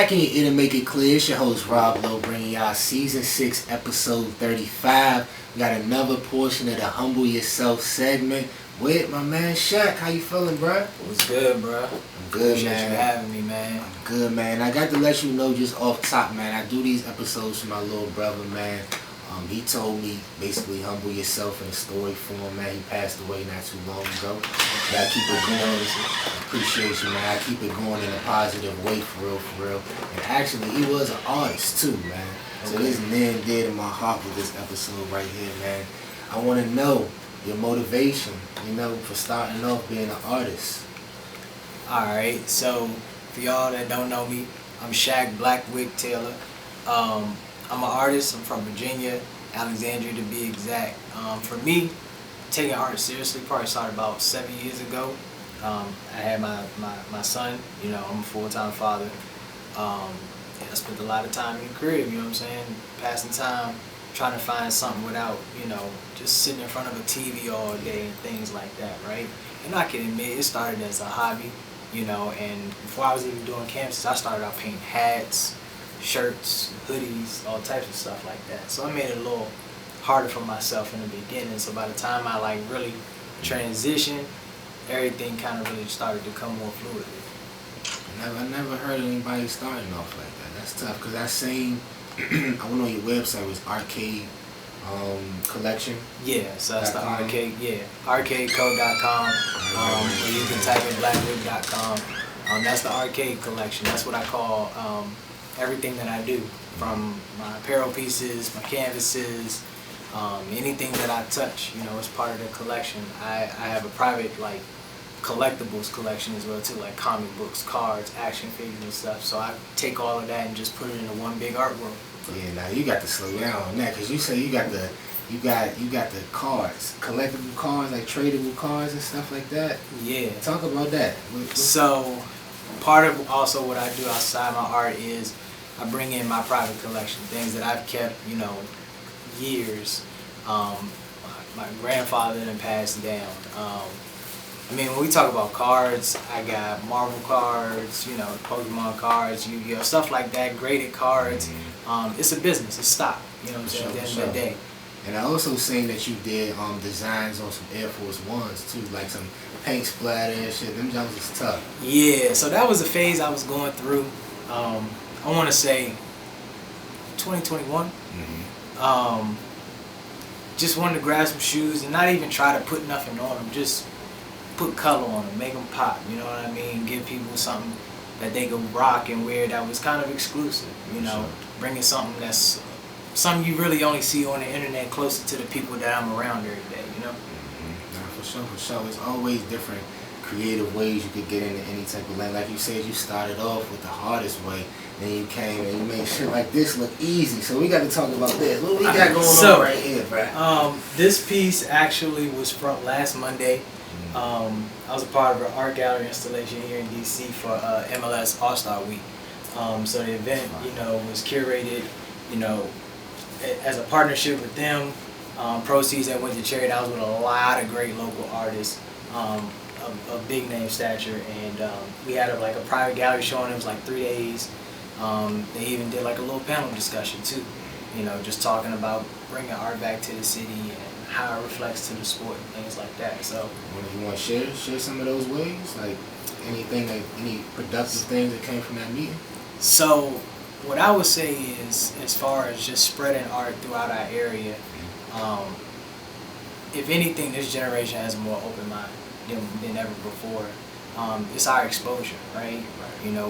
back in your ear to make it clear. It's your host Rob Lowe bringing y'all season 6 episode 35. We got another portion of the Humble Yourself segment with my man Shaq. How you feeling, bro? What's good, bro? I'm good, Appreciate man. you having me, man. I'm good, man. I got to let you know just off top, man. I do these episodes for my little brother, man. He told me basically humble yourself in a story form, man. He passed away not too long ago. But I keep it going. Appreciate you, man. I keep it going in a positive way, for real, for real. And actually, he was an artist too, man. So this near and dear to my heart with this episode right here, man. I want to know your motivation, for starting off being an artist. Alright, so for y'all that don't know me, I'm Shaq Wikk Taylor. I'm an artist. I'm from Virginia, Alexandria to be exact. For me, taking art seriously probably started about 7 years ago. I had my son, I'm a full-time father. I spent a lot of time in the crib, passing time, trying to find something without, just sitting in front of a TV all day and things like that, right? And I can admit, it started as a hobby, and before I was even doing canvases, I started out painting hats, shirts, hoodies, all types of stuff like that. So I made it a little harder for myself in the beginning. So by the time I really transitioned, everything kind of really started to come more fluidly. I never heard anybody starting off like that. That's tough because I seen, I went on your website, it was Arcade Collection. Yeah, so that's the arcade, arcadecode.com, or you can type in blackwig.com. That's the arcade collection. That's what I call everything that I do, from my apparel pieces, my canvases, anything that I touch, is part of the collection. I have a private collectibles collection as well too, like comic books, cards, action figures and stuff. So I take all of that and just put it into one big artwork. Yeah, now you got to slow down on that because you say you got the cards, collectible cards, like tradable cards and stuff like that. Yeah. Talk about that. So part of also what I do outside my art is I bring in my private collection, things that I've kept, years. My grandfather then passed down. When we talk about cards, I got Marvel cards, Pokemon cards, Yu-Gi-Oh, stuff like that, graded cards. It's a business, it's stock, at the end of the day. And I also seen that you did designs on some Air Force Ones too, like some paint splatter and shit. Them jumps is tough. Yeah, so that was a phase I was going through. I want to say 2021. Just wanted to grab some shoes and not even try to put nothing on them. Just put color on them, make them pop. You know what I mean? Give people something that they could rock and wear that was kind of exclusive. Sure. Bringing something that's something you really only see on the internet, closer to the people that I'm around every day. Nah, for sure. It's always different creative ways you could get into any type of lane. Like you said, you started off with the hardest way, then you came and you made shit like this look easy. So we got to talk about this. What we got going on right here, bro? This piece actually was from last Monday. I was a part of an art gallery installation here in DC for MLS All-Star Week. So the event, was curated, as a partnership with them. Proceeds that went to charity. I was with a lot of great local artists. Of big name stature, and we had a private gallery showing. It was 3 days. They even did a little panel discussion too, just talking about bringing art back to the city and how it reflects to the sport and things like that. So you want to share some of those ways, any productive things that came from that meeting? So what I would say is, as far as just spreading art throughout our area, if anything, this generation has a more open mind than ever before. It's our exposure, right?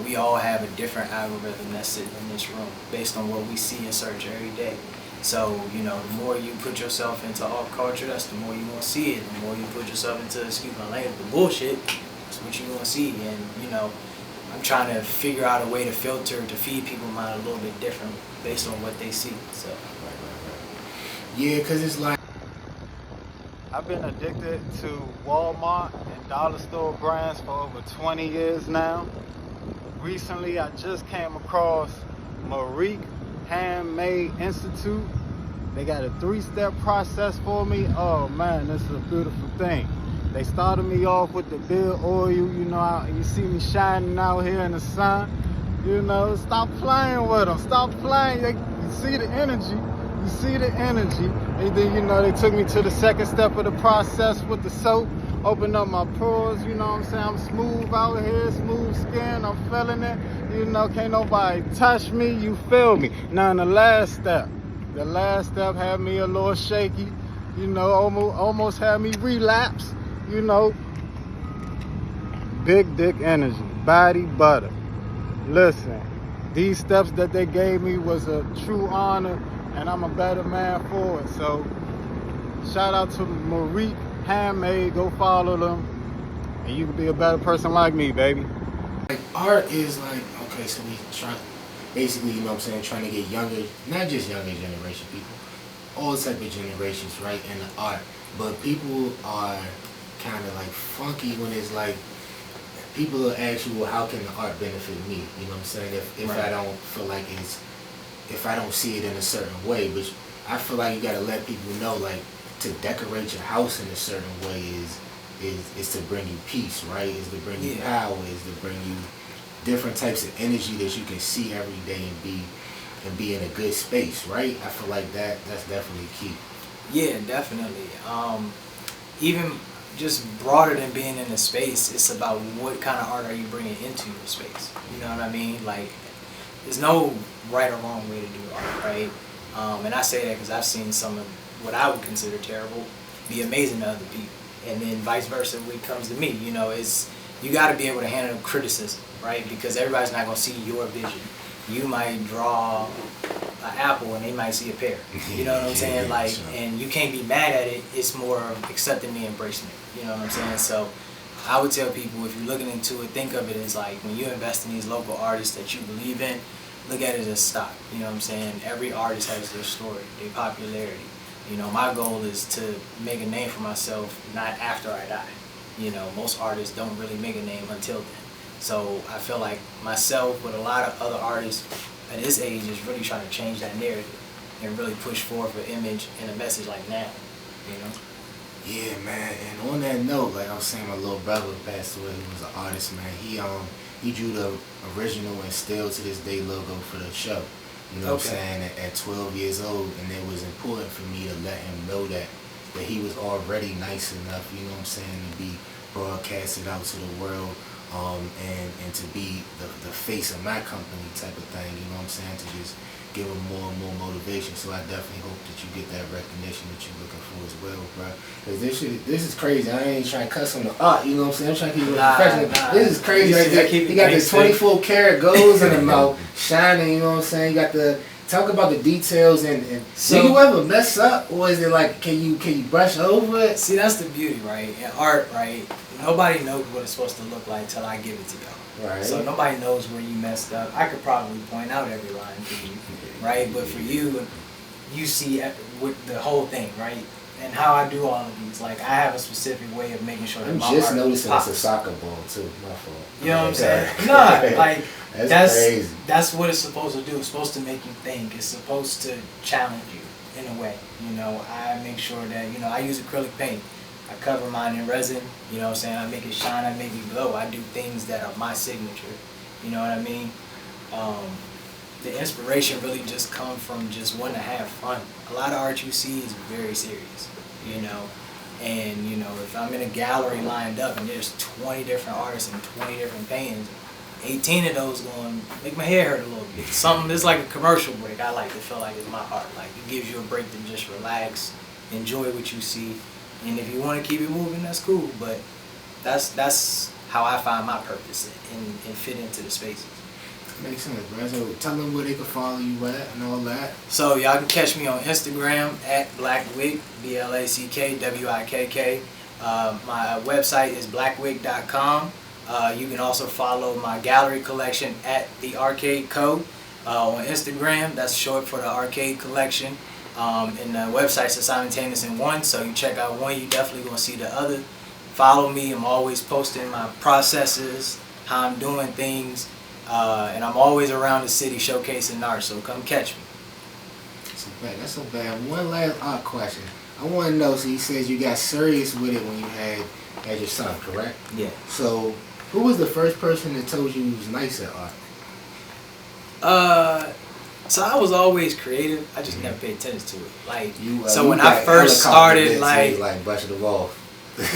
We all have a different algorithm that's sitting in this room based on what we see and search every day. So, the more you put yourself into alt culture, that's the more you want to see it. The more you put yourself into, excuse my language, the bullshit, that's what you want to see. And, I'm trying to figure out a way to filter, to feed people's mind a little bit different based on what they see. So. Right. Yeah, because it's I've been addicted to Walmart and dollar store brands for over 20 years now. Recently, I just came across Wikk Handmade Institute. They got a 3-step process for me. Oh man, this is a beautiful thing. They started me off with the bill oil, you see me shining out here in the sun. You know, stop playing with them. Stop playing. You see the energy. You see the energy. And then, you know, they took me to the second step of the process with the soap. Open up my pores, you know what I'm saying? I'm smooth out here, smooth skin. I'm feeling it. You know, can't nobody touch me. You feel me? Now, in the last step had me a little shaky. You know, almost had me relapse. You know, big dick energy, body butter. Listen, these steps that they gave me was a true honor, and I'm a better man for it. So, shout out to Wikk Handmade. Go follow them, and you can be a better person like me, baby. Like, art is like, okay, so we try, basically, you know what I'm saying, trying to get younger, not just younger generation people, all type of generations, right, in the art. But people are kind of like funky when it's like, people will ask you, well, how can the art benefit me? You know what I'm saying? If Right. I don't feel like if I don't see it in a certain way, but I feel like you gotta let people know, like, to decorate your house in a certain way is to bring you peace, right? Is to bring you power, is to bring you different types of energy that you can see every day and be in a good space, right? I feel like that's definitely key. Yeah, definitely. Even just broader than being in the space, it's about what kind of art are you bringing into your space. You know what I mean? Like, there's no right or wrong way to do art, right? And I say that because I've seen some of what I would consider terrible be amazing to other people, and then vice versa when it comes to me. You know, you got to be able to handle criticism, right? Because everybody's not gonna see your vision. You might draw an apple and they might see a pear. You know what I'm saying? Like, and you can't be mad at it. It's more of accepting the embracing it. You know what I'm saying? So I would tell people, if you're looking into it, think of it as like, when you invest in these local artists that you believe in, look at it as stock. You know what I'm saying? Every artist has their story, their popularity. You know, my goal is to make a name for myself, not after I die. You know, most artists don't really make a name until then. So I feel like myself, with a lot of other artists at this age, is really trying to change that narrative and really push forward an image and a message like now, you know? Yeah, man. And on that note, like I was saying, my little brother passed away. He was an artist, man. He drew the original and still to this day logo for the show. You know what I'm saying? At 12 years old, and it was important for me to let him know that he was already nice enough, you know what I'm saying, to be broadcasted out to the world, and to be the face of my company type of thing, you know what I'm saying, to just give him more and more motivation. So I definitely hope that you get that recognition that you're looking for as well, bro. Because this is crazy. I ain't trying to cuss on the art, you know what I'm saying? I'm trying to keep it professional. This is crazy right there. He got the 24 karat golds in the mouth, shining, you know what I'm saying? You got the, talk about the details, and so, do you ever mess up, or is it like, can you brush over it? See, that's the beauty, right? In art, right? Nobody knows what it's supposed to look like till I give it to y'all. Right. So nobody knows where you messed up. I could probably point out every line to you, right? But for you, you see with the whole thing, right? And how I do all of these, like, I have a specific way of making sure that my art just noticing pops. it's a soccer ball too. My fault. You know what I'm saying? No, like that's crazy. That's what it's supposed to do. It's supposed to make you think. It's supposed to challenge you in a way. You know, I make sure that, you know, I use acrylic paint. I cover mine in resin, you know what I'm saying? I make it shine, I make it glow. I do things that are my signature, you know what I mean? The inspiration really just comes from just wanting to have fun. A lot of art you see is very serious, you know? And, you know, if I'm in a gallery lined up and there's 20 different artists and 20 different paintings, 18 of those going to make my hair hurt a little bit. Something, it's like a commercial break. I like to feel like it's my art. Like, it gives you a break to just relax, enjoy what you see. And if you want to keep it moving, that's cool. But that's how I find my purpose and fit into the spaces. Makes sense, bro. So tell them where they can follow you at and all that. So y'all can catch me on Instagram at BlackWikk, BlackWikk. My website is blackwikk.com. You can also follow my gallery collection at The Arcade Co. On Instagram. That's short for The Arcade Collection. And the websites are simultaneous in one, so you check out one, you definitely gonna see the other. Follow me. I'm always posting my processes, how I'm doing things, and I'm always around the city showcasing art, so come catch me. That's so bad. One last art question. I want to know, so you said you got serious with it when you had your son, correct? Yeah. So who was the first person that told you you was nice at art? So I was always creative. I just never paid attention to it. Like, so you when I first started, like brushing them off.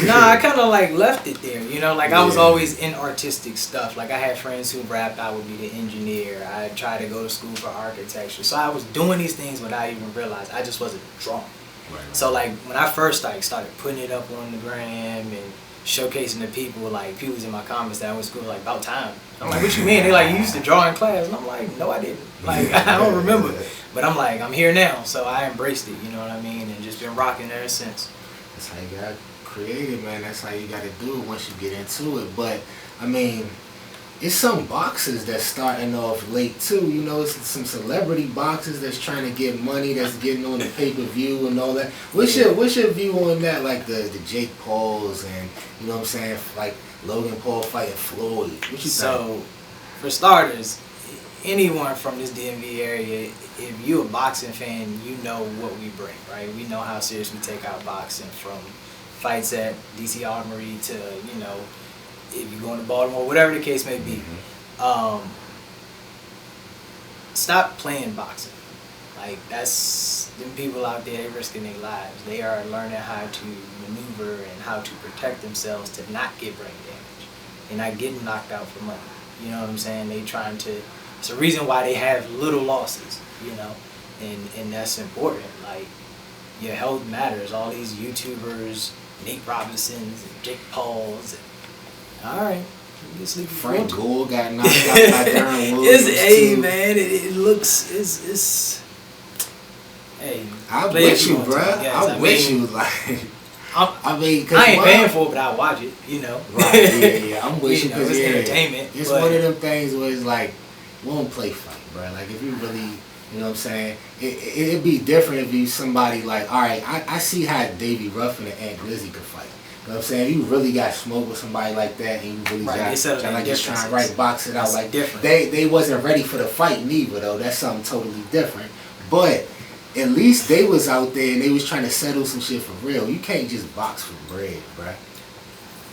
Nah, I kind of like left it there, you know. Like I was always in artistic stuff. Like I had friends who rapped. I would be the engineer. I tried to go to school for architecture. So I was doing these things without even realize. I just wasn't drawing. Right. So like when I first started putting it up on the gram and showcasing to people, like people was in my comments that I went to school like about time. I'm like, what you mean? They like, you used to draw in class, and I'm like, no, I didn't. Like I don't remember. But I'm like, I'm here now, so I embraced it. You know what I mean? And just been rocking ever since. That's how you got creative, man. That's how you got to do it once you get into it. But I mean, it's some boxers that's starting off late too. You know, it's some celebrity boxers that's trying to get money, that's getting on the pay-per-view and all that. What's your view on that? Like the Jake Pauls and, you know what I'm saying, like Logan Paul fighting Floyd. What you think? So, for starters, anyone from this DMV area, if you a boxing fan, you know what we bring, right? We know how serious we take our boxing, from fights at DC Armory to, you know, if you're going to Baltimore, whatever the case may be. Stop playing boxing. Like, that's, them people out there, they risking their lives. They are learning how to maneuver and how to protect themselves to not get brain damage. They're not getting knocked out for money. You know what I'm saying? They trying to, it's a reason why they have little losses, you know, and that's important. Like, your health matters. All these YouTubers, Nate Robinsons and Jake Pauls, and alright, get sleepy. Frank Gore got knocked out by Darren Williams. Hey man, it looks, it's hey. I'm with you, bro. I'm with you, like. I mean, cause I ain't paying for it, but I watch it, you know. Right, yeah, I'm with you, know, it's entertainment. It's one of them things where it's like, we don't play fight, bro. Like, if you really, you know what I'm saying, it'd be different if you somebody like, all right, I see how Davey Ruffin and Ant Glizzy could fight. You know what I'm saying? If you really got smoke with somebody like that, and you really got like just trying to right box it out, like they wasn't ready for the fight neither, though. That's something totally different. But at least they was out there and they was trying to settle some shit for real. You can't just box for bread, bruh.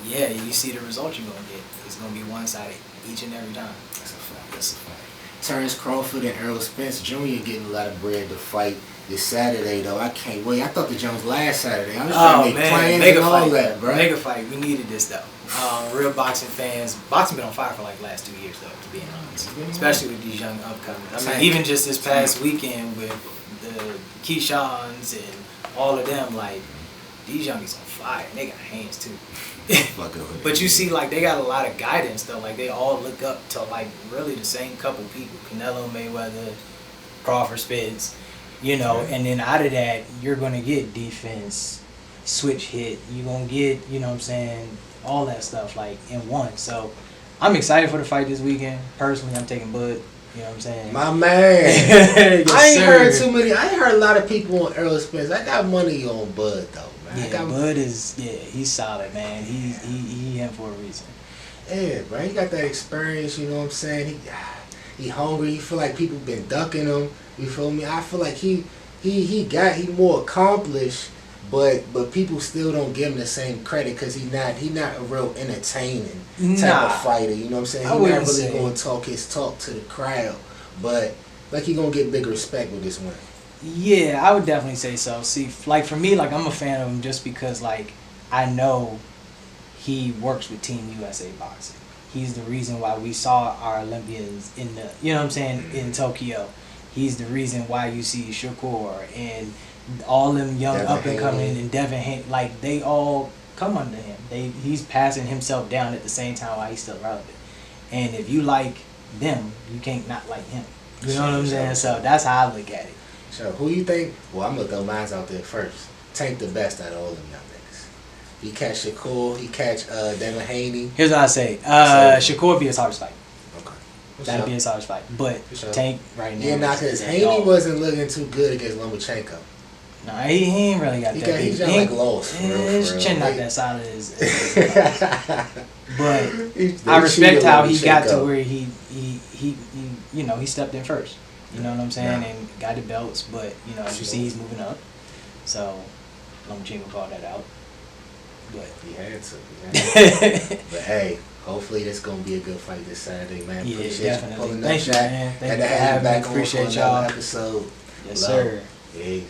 Yeah, you see the result you're gonna get. It's gonna be one-sided each and every time. That's a fact. That's a fact. Terrence Crawford and Errol Spence Jr. getting a lot of bread to fight this Saturday, though. I can't wait. I thought the Jones last Saturday. I was trying to make plans and all that, bro. Mega fight. We needed this, though. Real boxing fans. Boxing been on fire for like the last 2 years, though, to be honest. Especially with these young upcomers. I mean, even just this past weekend with the Keishans and all of them, like, these youngies on fire. And they got hands, too. But you see, like, they got a lot of guidance, though. Like, they all look up to, like, really the same couple people. Canelo, Mayweather, Crawford, Spence. You know, and then out of that, you're going to get defense, switch hit. You're going to get, you know what I'm saying, all that stuff, like, in one. So, I'm excited for the fight this weekend. Personally, I'm taking Bud. You know what I'm saying? My man. Yes, I ain't heard too many. I ain't heard a lot of people on Errol Spence. I got money on Bud, though, man. Yeah, Bud is, he's solid, man. He in for a reason. Yeah, bro. He got that experience, you know what I'm saying? He hungry. You feel like people been ducking him. You feel me? I feel like he more accomplished, but people still don't give him the same credit because he not a real entertaining type of fighter. You know what I'm saying? He not really going to talk his talk to the crowd, but like he gonna get big respect with this win. Yeah, I would definitely say so. See, like for me, like I'm a fan of him just because like I know he works with Team USA Boxing. He's the reason why we saw our Olympians in the, you know what I'm saying, in Tokyo. He's the reason why you see Shakur and all them young up and coming and Devin Haney, like they all come under him. He's passing himself down at the same time while he's still relevant. And if you like them, you can't not like him. You know what I'm saying? So that's how I look at it. So who you think? Well, I'm gonna throw mine out there first. Tank the best out of all them young niggas. He catch Shakur. He catch Devin Haney. Here's what I say. Shakur be his hardest fight. That'd be his hardest fight. But Tank right now. Yeah, nah, because Haney wasn't looking too good against Lomachenko. No, he ain't really got that. He's just like lost. His chin not that solid as but I respect how he got to where he you know, he stepped in first. You know what I'm saying? And got the belts, but you know, as you see, he's moving up. So Lomachenko called that out. But he had to. But hey, hopefully that's gonna be a good fight this Saturday, man. Yeah, Appreciate definitely. you pulling up, Thank you, Shaq. man. Thank Had you to for have you having me. back on for Appreciate another y'all. episode. Yes, Love. sir. Yeah.